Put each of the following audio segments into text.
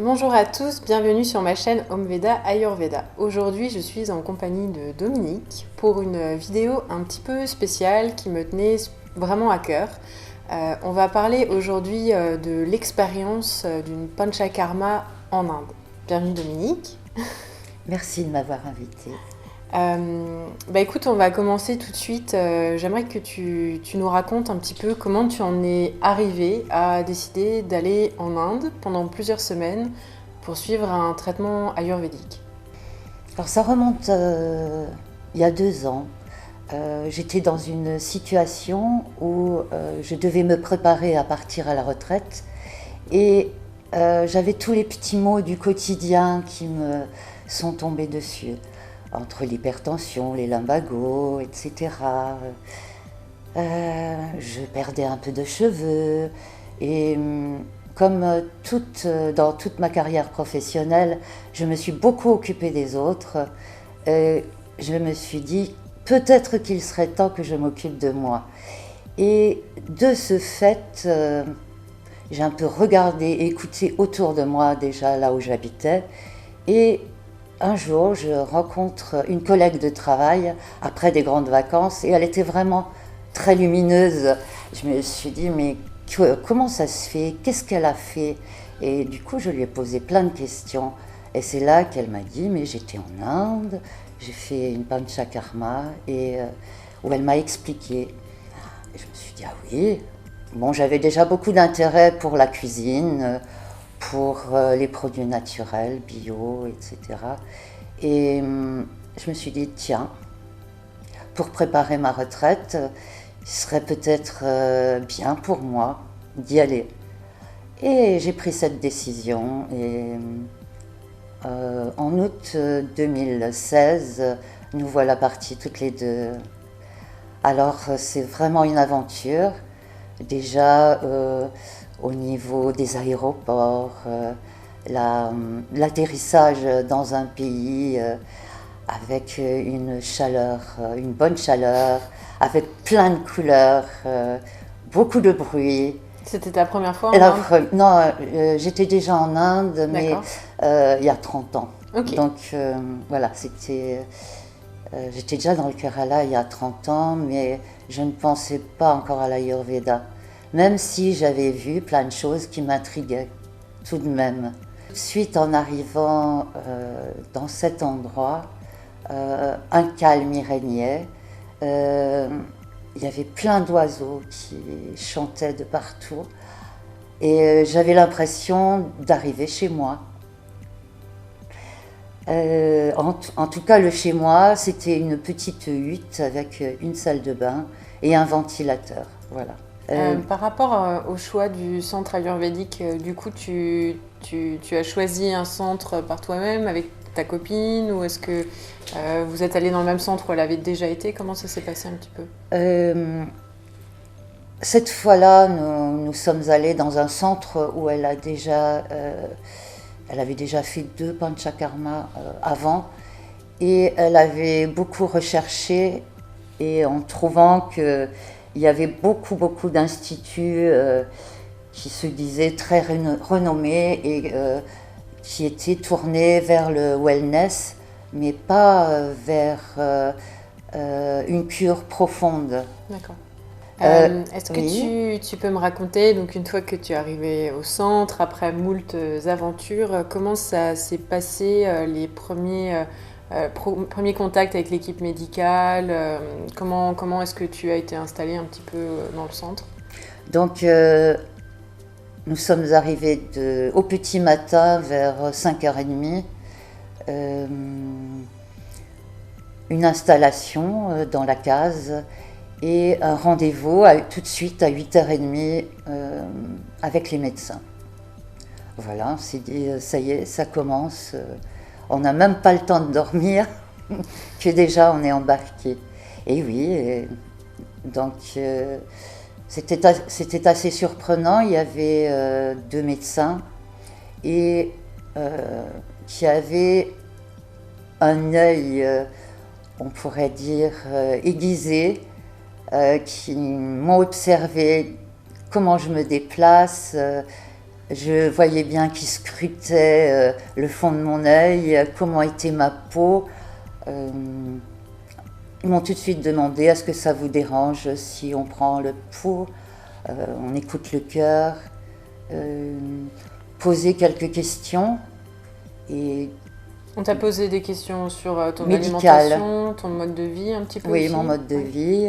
Bonjour à tous, bienvenue sur ma chaîne Homeveda Ayurveda. Aujourd'hui, je suis en compagnie de Dominique pour une vidéo un petit peu spéciale qui me tenait vraiment à cœur. On va parler aujourd'hui de l'expérience d'une Panchakarma en Inde. Bienvenue Dominique. Merci de m'avoir invitée. Écoute, on va commencer tout de suite. J'aimerais que tu nous racontes un petit peu comment tu en es arrivé à décider d'aller en Inde pendant plusieurs semaines pour suivre un traitement ayurvédique. Alors ça remonte il y a 2 ans. J'étais dans une situation où je devais me préparer à partir à la retraite et j'avais tous les petits maux du quotidien qui me sont tombés dessus. Entre l'hypertension, les lumbagos, etc. Je perdais un peu de cheveux et comme dans toute ma carrière professionnelle, je me suis beaucoup occupée des autres. Je me suis dit, peut-être qu'il serait temps que je m'occupe de moi. Et de ce fait, j'ai un peu regardé, écouté autour de moi déjà là où j'habitais. Et un jour, je rencontre une collègue de travail après des grandes vacances et elle était vraiment très lumineuse. Je me suis dit, mais comment ça se fait? Qu'est-ce qu'elle a fait? Et du coup, je lui ai posé plein de questions. Et c'est là qu'elle m'a dit, mais j'étais en Inde, j'ai fait une panchakarma et où elle m'a expliqué. Et je me suis dit, ah oui. Bon, j'avais déjà beaucoup d'intérêt pour la cuisine, pour les produits naturels, bio, etc. Et je me suis dit, tiens, pour préparer ma retraite, ce serait peut-être bien pour moi d'y aller. Et j'ai pris cette décision et en août 2016, nous voilà partis toutes les deux. Alors c'est vraiment une aventure, déjà au niveau des aéroports, l'atterrissage dans un pays avec une chaleur, une bonne chaleur, avec plein de couleurs, beaucoup de bruit. C'était ta première fois en Inde? Non, j'étais déjà en Inde, mais il y a 30 ans. Okay. Donc voilà, j'étais déjà dans le Kerala il y a 30 ans, mais je ne pensais pas encore à l'Ayurveda. Même si j'avais vu plein de choses qui m'intriguaient tout de même. Suite en arrivant dans cet endroit, un calme y régnait. Il y avait plein d'oiseaux qui chantaient de partout. Et j'avais l'impression d'arriver chez moi. En tout cas, le chez moi, c'était une petite hutte avec une salle de bain et un ventilateur. Voilà. Par rapport au choix du centre ayurvédique, du coup, tu as choisi un centre par toi-même avec ta copine ou est-ce que vous êtes allé dans le même centre où elle avait déjà été? Comment ça s'est passé un petit peu? Cette fois-là, nous sommes allés dans un centre où elle avait déjà fait 2 panchakarma avant et elle avait beaucoup recherché et en trouvant qu'il y avait beaucoup d'instituts qui se disaient très renommés et qui étaient tournés vers le wellness, mais pas vers une cure profonde. D'accord. Est-ce que oui. tu peux me raconter, donc une fois que tu es arrivé au centre, après moult aventures, comment ça s'est passé les premiers contacts avec l'équipe médicale? Comment est-ce que tu as été installé un petit peu dans le centre? Donc nous sommes arrivés au petit matin vers 5h30. Une installation dans la case et un rendez-vous tout de suite à 8h30 avec les médecins. Voilà, on s'est dit, ça y est, ça commence. On n'a même pas le temps de dormir que déjà on est embarqué. Et oui, donc c'était assez surprenant. Il y avait 2 médecins et qui avaient un œil, on pourrait dire, aiguisé, qui m'ont observé comment je me déplace, Je voyais bien qu'ils scrutaient le fond de mon œil, comment était ma peau. Ils m'ont tout de suite demandé, est-ce que ça vous dérange si on prend le pouls, on écoute le cœur, poser quelques questions. Et on t'a posé des questions sur ton médicales. alimentation, ton mode de vie un petit peu Oui, aussi. mon mode de vie,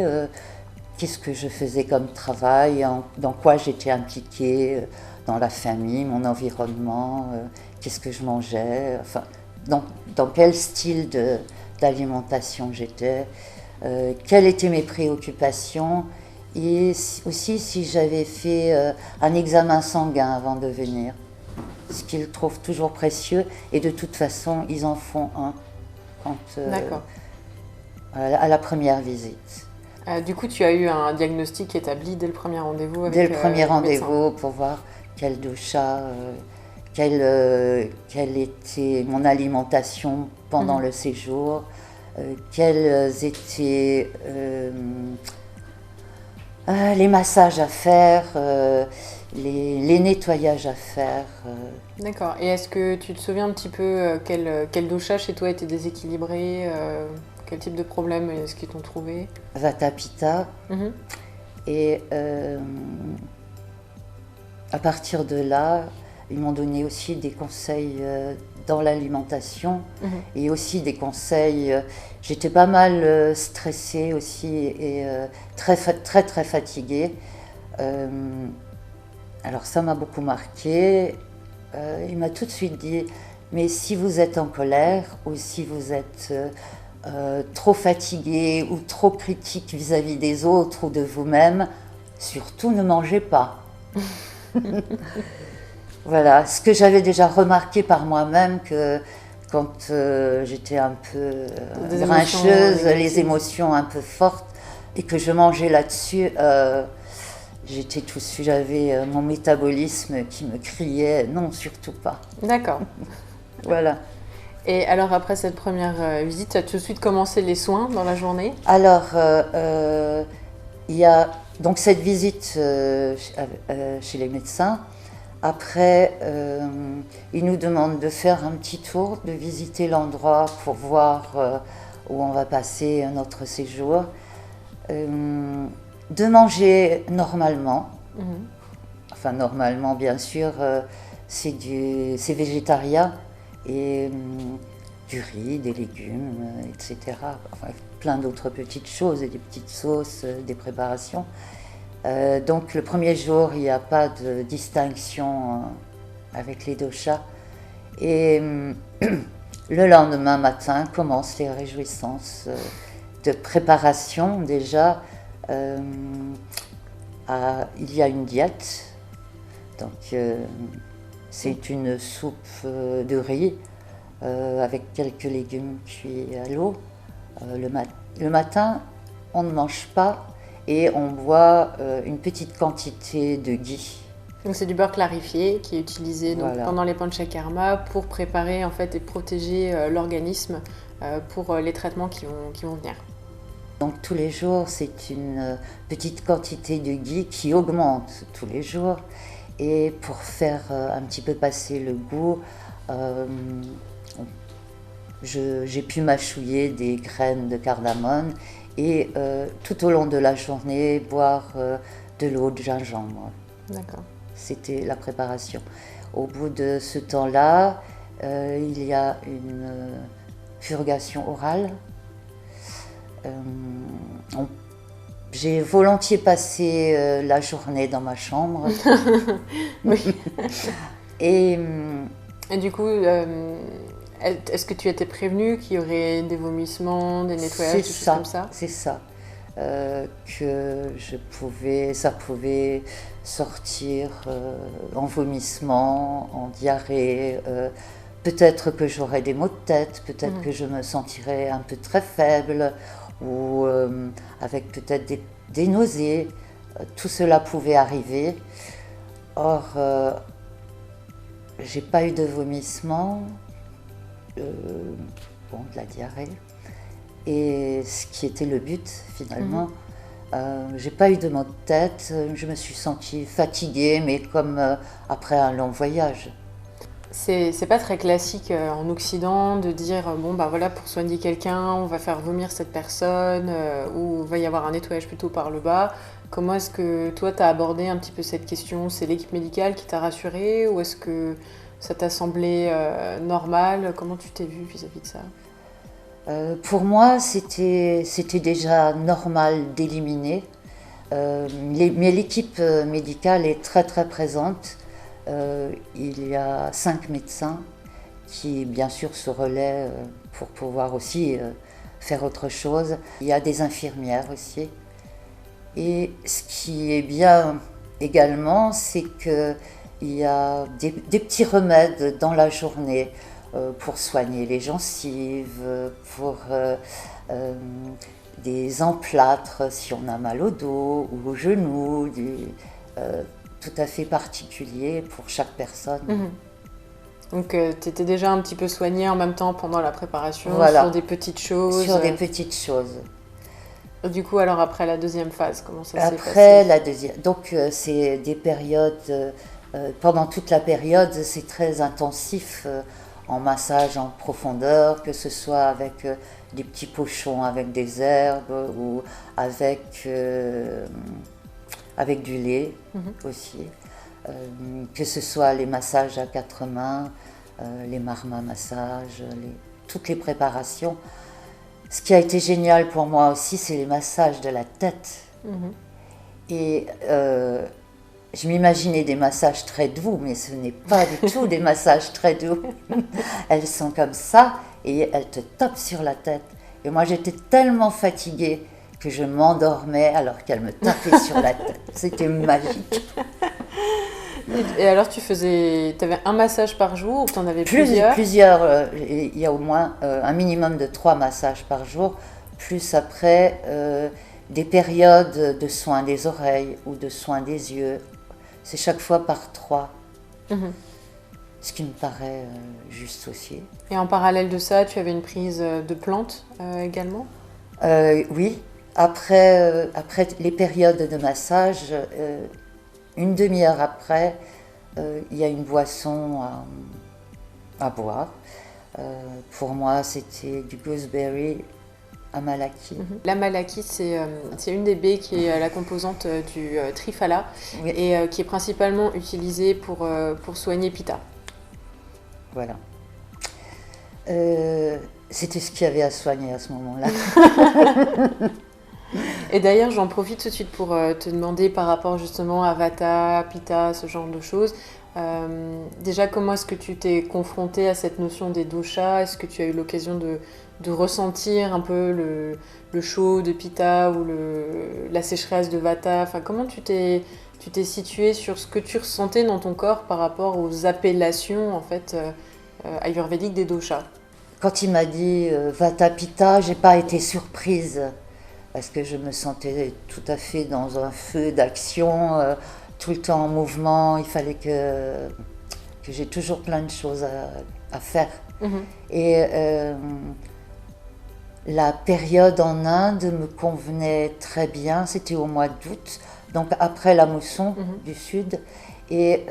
qu'est-ce que je faisais comme travail, dans quoi j'étais impliquée, dans la famille, mon environnement, qu'est-ce que je mangeais, enfin, dans quel style d'alimentation j'étais, quelles étaient mes préoccupations, et aussi si j'avais fait un examen sanguin avant de venir, ce qu'ils trouvent toujours précieux, et de toute façon, ils en font un à la première visite. Du coup, tu as eu un diagnostic établi dès le premier rendez-vous avec dès le premier rendez-vous médecin. pour voir quel dosha, quelle était mon alimentation pendant le séjour, quels étaient les massages à faire, les nettoyages à faire. D'accord. Et est-ce que tu te souviens un petit peu quel dosha chez toi était déséquilibré quel type de problème est-ce qu'ils t'ont trouvé? Vata Pitta. Et à partir de là, ils m'ont donné aussi des conseils dans l'alimentation et aussi des conseils. J'étais pas mal stressée aussi et très fatiguée. Alors ça m'a beaucoup marqué. Il m'a tout de suite dit, mais si vous êtes en colère ou si vous êtes trop fatigué ou trop critique vis-à-vis des autres ou de vous-même, surtout ne mangez pas. Voilà, ce que j'avais déjà remarqué par moi-même, que quand j'étais un peu grincheuse, les émotions un peu fortes, et que je mangeais là-dessus, j'avais mon métabolisme qui me criait non, surtout pas. D'accord. Voilà. Et alors après cette première visite, tu as tout de suite commencé les soins dans la journée? Alors, il y a donc cette visite chez les médecins. Après, ils nous demandent de faire un petit tour, de visiter l'endroit pour voir où on va passer notre séjour, de manger normalement. Enfin, normalement, bien sûr, c'est végétarien. Et du riz, des légumes, etc. Enfin, plein d'autres petites choses, et des petites sauces, des préparations. Donc le premier jour, il n'y a pas de distinction avec les doshas. Et le lendemain matin commencent les réjouissances de préparation. Déjà, il y a une diète. Donc c'est une soupe de riz avec quelques légumes cuits à l'eau. Le matin, on ne mange pas et on boit une petite quantité de ghee. Donc c'est du beurre clarifié qui est utilisé donc, Voilà. pendant les panchakarma pour préparer en fait et protéger l'organisme pour les traitements qui vont venir. Donc tous les jours, c'est une petite quantité de ghee qui augmente tous les jours. Et pour faire un petit peu passer le goût, j'ai pu mâchouiller des graines de cardamome et tout au long de la journée, boire de l'eau de gingembre. D'accord. C'était la préparation. Au bout de ce temps-là, il y a une purgation orale. J'ai volontiers passé la journée dans ma chambre. Oui. Et du coup, est-ce que tu étais prévenue qu'il y aurait des vomissements, des nettoyages, des choses comme ça? C'est ça. Que ça pouvait sortir en vomissement, en diarrhée. Peut-être que j'aurais des maux de tête, peut-être que je me sentirais un peu très faible ou avec peut-être des nausées. Tout cela pouvait arriver. Or, j'ai pas eu de vomissement, de la diarrhée. Et ce qui était le but finalement, J'ai pas eu de maux de tête, je me suis sentie fatiguée, mais comme après un long voyage. C'est pas très classique en Occident de dire bon bah voilà pour soigner quelqu'un on va faire vomir cette personne ou il va y avoir un nettoyage plutôt par le bas. Comment est-ce que toi t'as abordé un petit peu cette question? C'est l'équipe médicale qui t'a rassuré ou est-ce que ça t'a semblé normal? Comment tu t'es vue vis-à-vis de ça? Pour moi, c'était déjà normal d'éliminer. Mais l'équipe médicale est très très présente. Il y a 5 médecins qui bien sûr se relaient pour pouvoir aussi faire autre chose. Il y a des infirmières aussi. Et ce qui est bien également, c'est qu'il y a des petits remèdes dans la journée pour soigner les gencives, pour des emplâtres si on a mal au dos ou au genou, tout à fait particulier pour chaque personne. Donc tu étais déjà un petit peu soignée en même temps pendant la préparation Voilà. sur des petites choses. Sur des petites choses. Du coup, alors après la deuxième phase, comment ça s'est passé? Après la deuxième, donc c'est des périodes, pendant toute la période, c'est très intensif en massage en profondeur, que ce soit avec des petits pochons avec des herbes ou avec du lait aussi, que ce soit les massages à 4 mains, les marma massages, toutes les préparations. Ce qui a été génial pour moi aussi, c'est les massages de la tête. Et je m'imaginais des massages très doux, mais ce n'est pas du tout des massages très doux. Elles sont comme ça et elles te tapent sur la tête. Et moi, j'étais tellement fatiguée que je m'endormais alors qu'elles me tapaient sur la tête. C'était magique. Et alors, tu avais un massage par jour ou tu en avais plusieurs? Plusieurs. Il y a au moins un minimum de 3 massages par jour, plus après des périodes de soins des oreilles ou de soins des yeux. C'est chaque fois par 3. Ce qui me paraît juste aussi. Et en parallèle de ça, tu avais une prise de plantes également? Oui. Après les périodes de massage, une demi-heure après, il y a une boisson à boire. Pour moi, c'était du gooseberry amalaki. L'amalaki, c'est une des baies qui est la composante du trifala et qui est principalement utilisée pour soigner Pitta. Voilà. C'était ce qu'il y avait à soigner à ce moment-là. Et d'ailleurs, j'en profite tout de suite pour te demander par rapport justement à Vata, Pitta, ce genre de choses. Déjà, comment est-ce que tu t'es confrontée à cette notion des doshas? Est-ce que tu as eu l'occasion de ressentir un peu le chaud de Pitta ou la sécheresse de Vata? Enfin, comment tu t'es située sur ce que tu ressentais dans ton corps par rapport aux appellations en fait ayurvédiques des doshas? Quand il m'a dit Vata Pitta, j'ai pas été surprise parce que je me sentais tout à fait dans un feu d'action, tout le temps en mouvement. Il fallait que j'ai toujours plein de choses à faire. Et la période en Inde me convenait très bien. C'était au mois d'août, donc après la mousson du sud. Et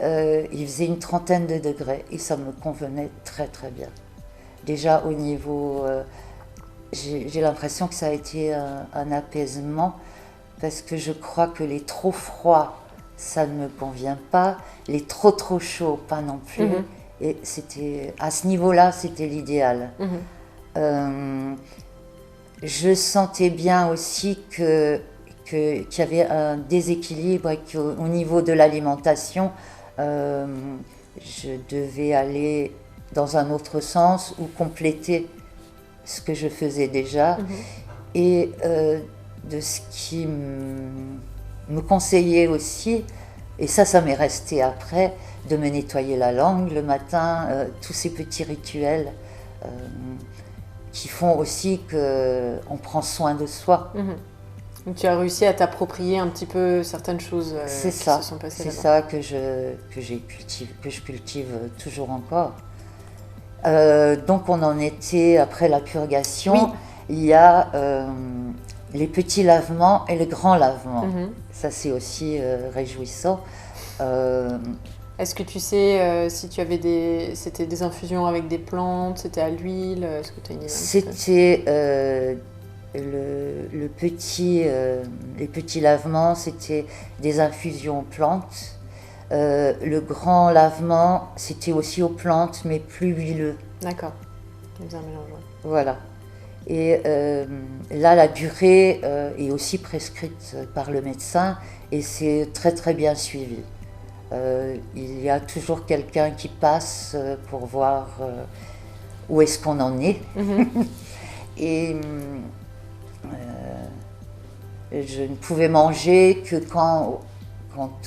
il faisait une 30aine de degrés et ça me convenait très très bien. Déjà au niveau... j'ai l'impression que ça a été un apaisement parce que je crois que les trop froids, ça ne me convient pas. Les trop chauds, pas non plus. Et c'était, à ce niveau-là, c'était l'idéal. Je sentais bien aussi qu'il y avait un déséquilibre et qu'au niveau de l'alimentation, je devais aller dans un autre sens ou compléter ce que je faisais déjà. Et de ce qui me conseillait aussi, et ça m'est resté après, de me nettoyer la langue le matin, tous ces petits rituels qui font aussi qu'on prend soin de soi. Donc tu as réussi à t'approprier un petit peu certaines choses qui se sont passées là-bas. C'est ça que je cultive toujours encore. Donc on en était après la purgation. Il y a les petits lavements et les grands lavements. Mhm. Ça, c'est aussi réjouissant. Est-ce que tu sais si tu avais c'était des infusions avec des plantes, c'était à l'huile? Est-ce que tu as une idée un petit peu? C'était les petits lavements, c'était des infusions aux plantes. Le grand lavement, c'était aussi aux plantes, mais plus huileux. D'accord. Bien mélange, ouais. Voilà. Et là, la durée est aussi prescrite par le médecin et c'est très très bien suivi. Il y a toujours quelqu'un qui passe pour voir où est-ce qu'on en est. Mhm. Et je ne pouvais manger que quand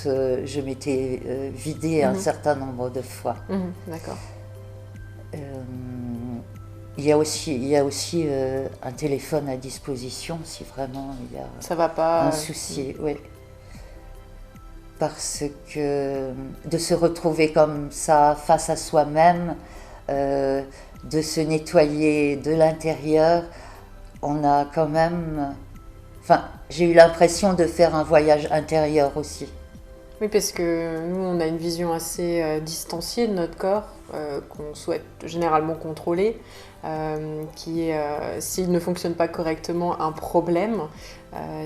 je m'étais vidée un certain nombre de fois. Mhm. D'accord. Il y a aussi un téléphone à disposition si vraiment il y a Ça va pas. un souci. Oui. Parce que de se retrouver comme ça face à soi-même, de se nettoyer de l'intérieur, on a quand même... Enfin, j'ai eu l'impression de faire un voyage intérieur aussi. Oui, parce que nous, on a une vision assez distanciée de notre corps, qu'on souhaite généralement contrôler, qui est, s'il ne fonctionne pas correctement, un problème.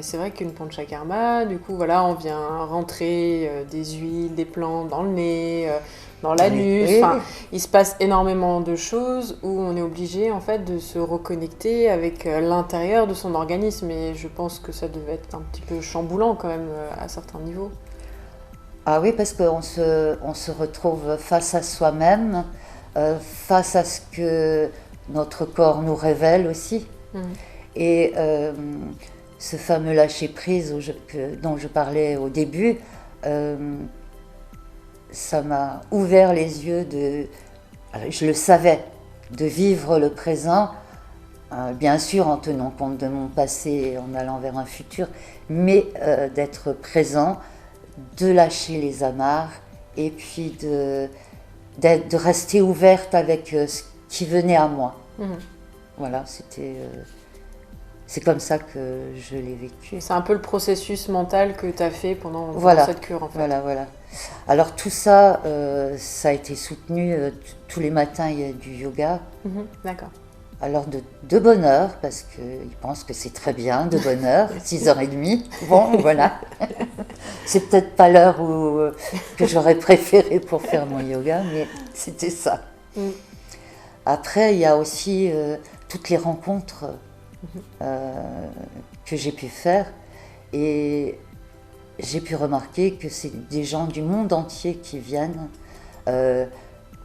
C'est vrai qu'une panchakarma, du coup, voilà, on vient rentrer des huiles, des plantes dans le nez, dans l'anus. Oui. Enfin, il se passe énormément de choses où on est obligé, en fait, de se reconnecter avec l'intérieur de son organisme. Et je pense que ça devait être un petit peu chamboulant quand même à certains niveaux. Ah oui, parce qu'on se retrouve face à soi-même, face à ce que notre corps nous révèle aussi. Mhm. Et ce fameux lâcher-prise dont je parlais au début, ça m'a ouvert les yeux je le savais, de vivre le présent, bien sûr en tenant compte de mon passé et en allant vers un futur, mais d'être présent, de lâcher les amarres et puis de rester ouverte avec ce qui venait à moi. Mhm. Voilà, c'est comme ça que je l'ai vécu. C'est un peu le processus mental que tu as fait pendant cette cure, en fait. Voilà. Alors tout ça, ça a été soutenu. Tous les matins, il y a du yoga. Mhm. D'accord. Alors de bonne heure, parce qu'ils pensent que c'est très bien, de bonne heure, 6h30. Bon, voilà. C'est peut-être pas l'heure que j'aurais préféré pour faire mon yoga, mais c'était ça. Mm. Après, il y a aussi toutes les rencontres que j'ai pu faire et j'ai pu remarquer que c'est des gens du monde entier qui viennent,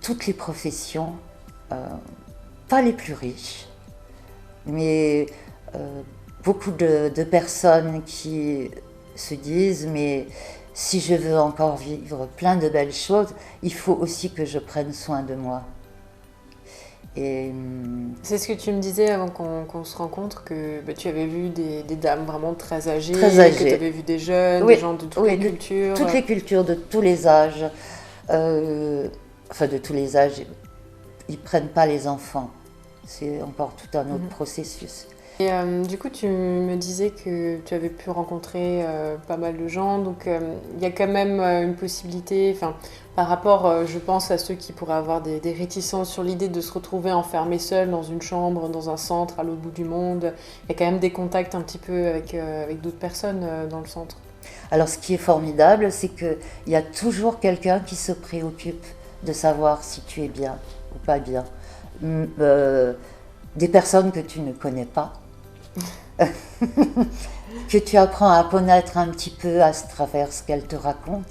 toutes les professions, pas les plus riches, mais beaucoup de personnes qui se disent mais si je veux encore vivre plein de belles choses, il faut aussi que je prenne soin de moi. Et c'est ce que tu me disais avant qu'on se rencontre, que tu avais vu des dames vraiment très âgées, que tu avais vu des jeunes, oui, des gens de toutes les cultures. Toutes les cultures, de tous les âges. Enfin, de tous les âges, ils ne prennent pas les enfants. C'est encore tout un autre processus. Et du coup, tu me disais que tu avais pu rencontrer pas mal de gens, donc il y a quand même une possibilité, par rapport, je pense, à ceux qui pourraient avoir des réticences sur l'idée de se retrouver enfermé seul dans une chambre, dans un centre, à l'autre bout du monde. Il y a quand même des contacts un petit peu avec d'autres personnes dans le centre. Alors, ce qui est formidable, c'est qu'il y a toujours quelqu'un qui se préoccupe de savoir si tu es bien ou pas bien. Des personnes que tu ne connais pas, que tu apprends à connaître un petit peu à travers ce qu'elles te racontent.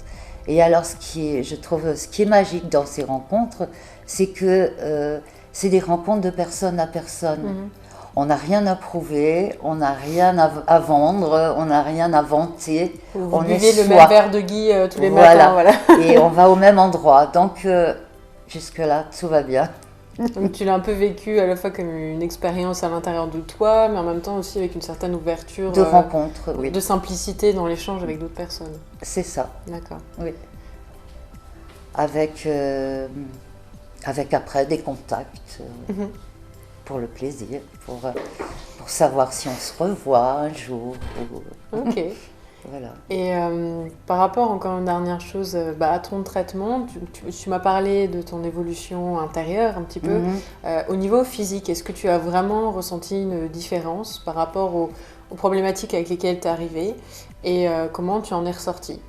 Et alors, je trouve, ce qui est magique dans ces rencontres, c'est que c'est des rencontres de personne à personne. Mhm. On n'a rien à prouver, on n'a rien à vendre, on n'a rien à vanter. Vous on buvez est le soi. même verre de Guy tous les matins. Voilà. Et on va au même endroit. Donc, jusque-là, tout va bien. Donc tu l'as un peu vécu à la fois comme une expérience à l'intérieur de toi, mais en même temps aussi avec une certaine ouverture De rencontre, oui. de simplicité dans l'échange avec d'autres personnes. C'est ça. D'accord. Oui. Avec après des contacts. pour le plaisir, pour savoir si on se revoit un jour. Ok. Voilà. Et par rapport, encore une dernière chose, à ton traitement, tu m'as parlé de ton évolution intérieure un petit peu. Au niveau physique, est-ce que tu as vraiment ressenti une différence par rapport aux problématiques avec lesquelles tu es arrivée et comment tu en es ressortie?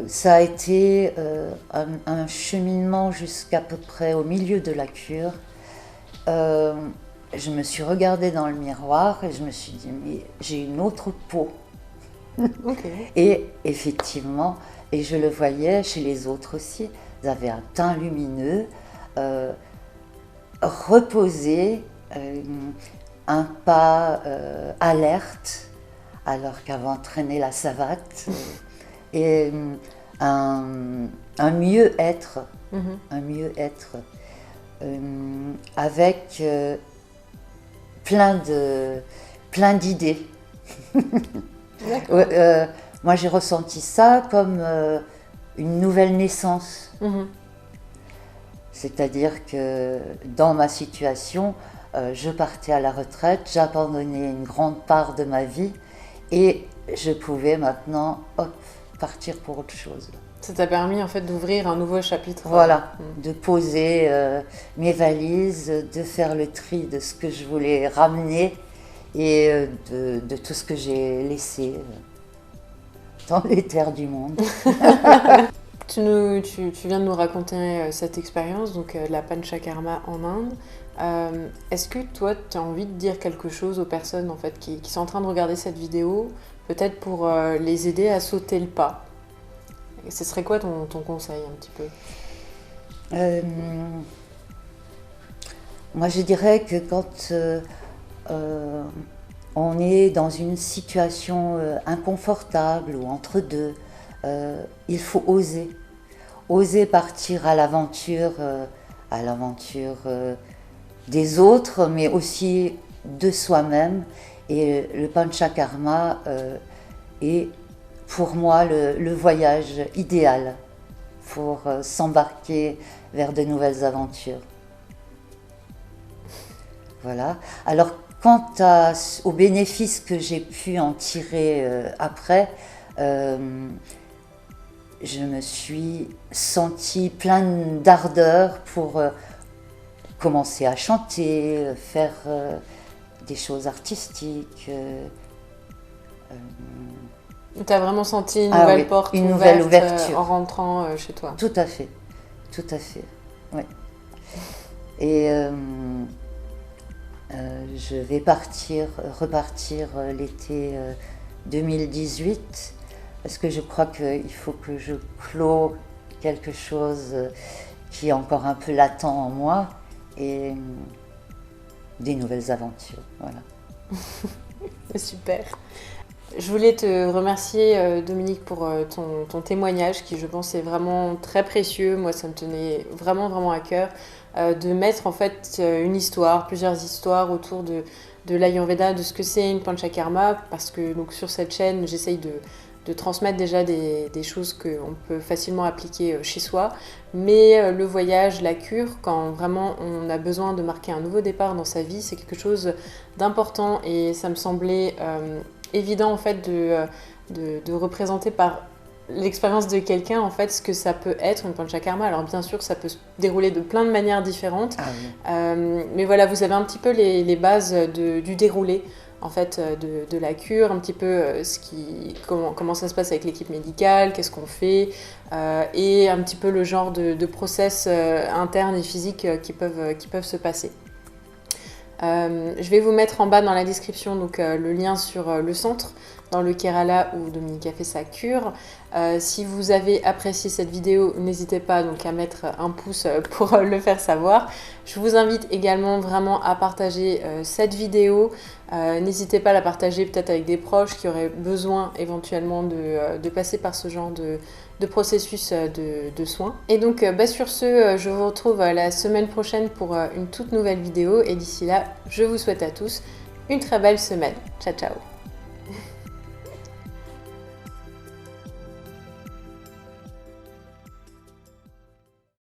Ça a été un cheminement jusqu'à peu près au milieu de la cure. Je me suis regardée dans le miroir et je me suis dit, mais j'ai une autre peau. Okay. Et effectivement, et je le voyais chez les autres aussi, ils avaient un teint lumineux, reposé, un pas alerte, alors qu'avant traînait la savate, et un mieux-être, un mieux-être, avec plein d'idées. Moi, j'ai ressenti ça comme une nouvelle naissance. C'est-à-dire que dans ma situation, je partais à la retraite, j'abandonnais une grande part de ma vie et je pouvais maintenant partir pour autre chose. Ça t'a permis en fait d'ouvrir un nouveau chapitre. Voilà, de poser mes valises, de faire le tri de ce que je voulais ramener et de tout ce que j'ai laissé dans les terres du monde. Tu viens de nous raconter cette expérience, donc la Panchakarma en Inde. Est-ce que toi, tu as envie de dire quelque chose aux personnes en fait, qui sont en train de regarder cette vidéo, peut-être pour les aider à sauter le pas? Et ce serait quoi ton conseil un petit peu? Moi, je dirais que quand on est dans une situation inconfortable ou entre deux, il faut oser partir à l'aventure des autres, mais aussi de soi-même. Et le Panchakarma est pour moi le voyage idéal pour s'embarquer vers de nouvelles aventures. Voilà. Alors, quant aux bénéfices que j'ai pu en tirer après, je me suis sentie pleine d'ardeur pour commencer à chanter, faire des choses artistiques. Tu as vraiment senti une nouvelle porte une ouverte, nouvelle ouverture en rentrant chez toi? Tout à fait, oui. Et je vais repartir l'été 2018, parce que je crois qu'il faut que je clôt quelque chose qui est encore un peu latent en moi, et des nouvelles aventures, voilà. Super. Je voulais te remercier, Dominique, pour ton témoignage qui, je pense, est vraiment très précieux. Moi, ça me tenait vraiment, vraiment à cœur de mettre en fait une histoire, plusieurs histoires autour de l'Ayurveda, de ce que c'est une Panchakarma, parce que donc, sur cette chaîne, j'essaye de transmettre déjà des choses qu'on peut facilement appliquer chez soi. Mais le voyage, la cure, quand vraiment on a besoin de marquer un nouveau départ dans sa vie, c'est quelque chose d'important et ça me semblait évident en fait de représenter par l'expérience de quelqu'un en fait ce que ça peut être une Panchakarma. Alors bien sûr ça peut se dérouler de plein de manières différentes, mais voilà, vous avez un petit peu les bases du déroulé en fait de la cure, un petit peu comment ça se passe avec l'équipe médicale, qu'est-ce qu'on fait, et un petit peu le genre de process internes et physiques qui peuvent se passer. Je vais vous mettre en bas dans la description donc, le lien sur le centre dans le Kerala où Dominique a fait sa cure. Si vous avez apprécié cette vidéo, n'hésitez pas donc à mettre un pouce pour le faire savoir. Je vous invite également vraiment à partager cette vidéo. N'hésitez pas à la partager peut-être avec des proches qui auraient besoin éventuellement de passer par ce genre de processus de soins. Et donc sur ce, je vous retrouve la semaine prochaine pour une toute nouvelle vidéo. Et d'ici là, je vous souhaite à tous une très belle semaine. Ciao, ciao!